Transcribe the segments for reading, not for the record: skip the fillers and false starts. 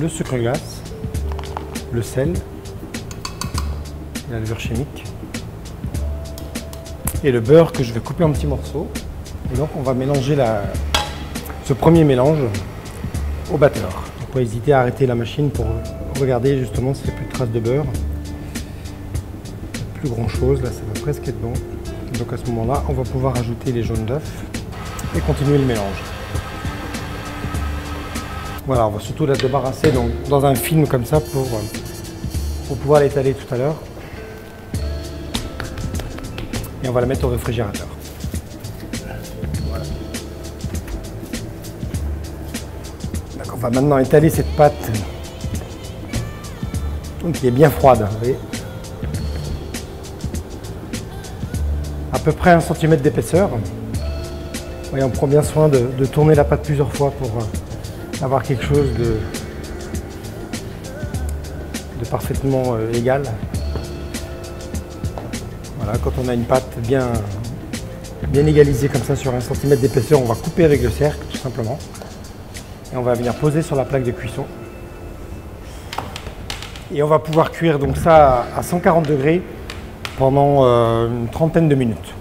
le sucre glace, le sel, la levure chimique et le beurre que je vais couper en petits morceaux. Et donc on va mélanger ce premier mélange au batteur. Donc, pas hésiter à arrêter la machine pour regarder justement s'il n'y a plus de traces de beurre. Plus grand chose, là ça va presque être bon. Donc à ce moment-là, on va pouvoir ajouter les jaunes d'œufs et continuer le mélange. Voilà, on va surtout la débarrasser dans un film comme ça pour pouvoir l'étaler tout à l'heure. Et on va la mettre au réfrigérateur. Voilà. Donc on va maintenant étaler cette pâte qui est bien froide. Vous voyez, à peu près 1 cm d'épaisseur. Et on prend bien soin de tourner la pâte plusieurs fois pour avoir quelque chose de parfaitement égal. Voilà, quand on a une pâte bien égalisée comme ça sur 1 cm d'épaisseur, on va couper avec le cercle tout simplement. Et on va venir poser sur la plaque de cuisson. Et on va pouvoir cuire donc ça à 140 degrés pendant une trentaine de minutes.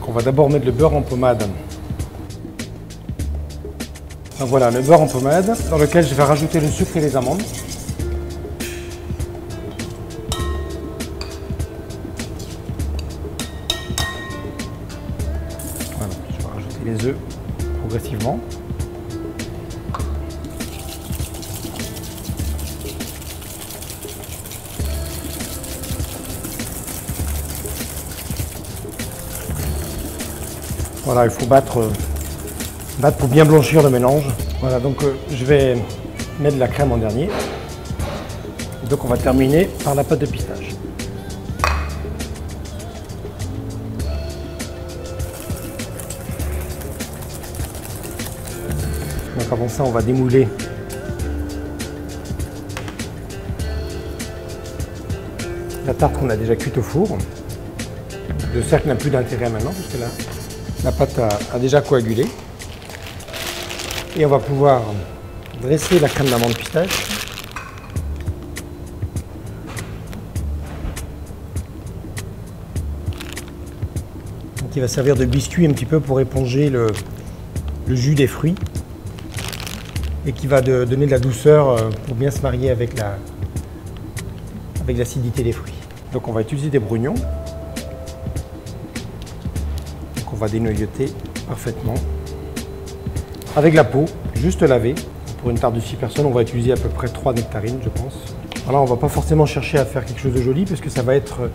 On va d'abord mettre le beurre en pommade. Donc voilà, le beurre en pommade dans lequel je vais rajouter le sucre et les amandes. Voilà, je vais rajouter les œufs progressivement. Voilà, il faut battre pour bien blanchir le mélange. Voilà, donc je vais mettre de la crème en dernier. Et donc on va terminer par la pâte de pistache. Donc avant ça, on va démouler la tarte qu'on a déjà cuite au four. Le cercle n'a plus d'intérêt maintenant, parce que là, la pâte a déjà coagulé. Et on va pouvoir dresser la crème d'amande pistache. Donc il va servir de biscuit un petit peu pour éponger le jus des fruits. Et qui va donner de la douceur pour bien se marier avec l'acidité des fruits. Donc on va utiliser des brugnons. On va dénoyauter parfaitement avec la peau, juste lavée. Pour une tarte de 6 personnes, on va utiliser à peu près 3 nectarines, je pense. Voilà, on ne va pas forcément chercher à faire quelque chose de joli, parce que ça va être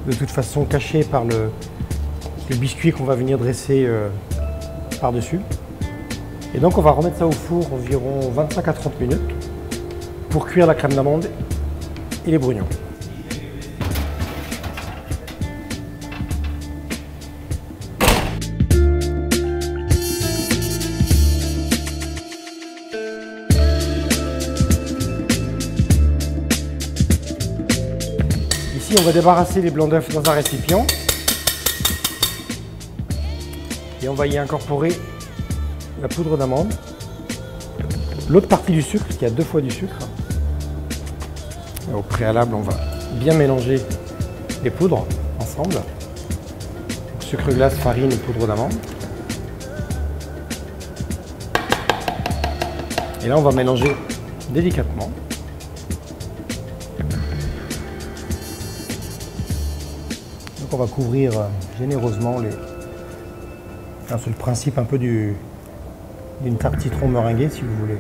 de toute façon caché par le biscuit qu'on va venir dresser par-dessus. Et donc on va remettre ça au four environ 25 à 30 minutes pour cuire la crème d'amande et les brugnons. Ici, on va débarrasser les blancs d'œufs dans un récipient et on va y incorporer la poudre d'amande, l'autre partie du sucre, qui a 2 fois du sucre. Et au préalable, on va bien mélanger les poudres ensemble. Donc, sucre glace, farine et poudre d'amande. Et là, on va mélanger délicatement. Donc on va couvrir généreusement les... Enfin, c'est le principe un peu d'une tarte citron meringuée, si vous voulez.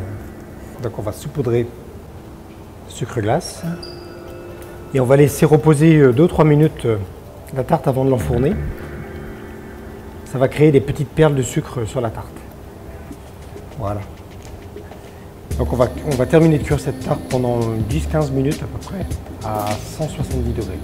Donc on va saupoudrer sucre glace. Et on va laisser reposer 2-3 minutes la tarte avant de l'enfourner. Ça va créer des petites perles de sucre sur la tarte. Voilà. Donc on va terminer de cuire cette tarte pendant 10-15 minutes à peu près à 170 degrés.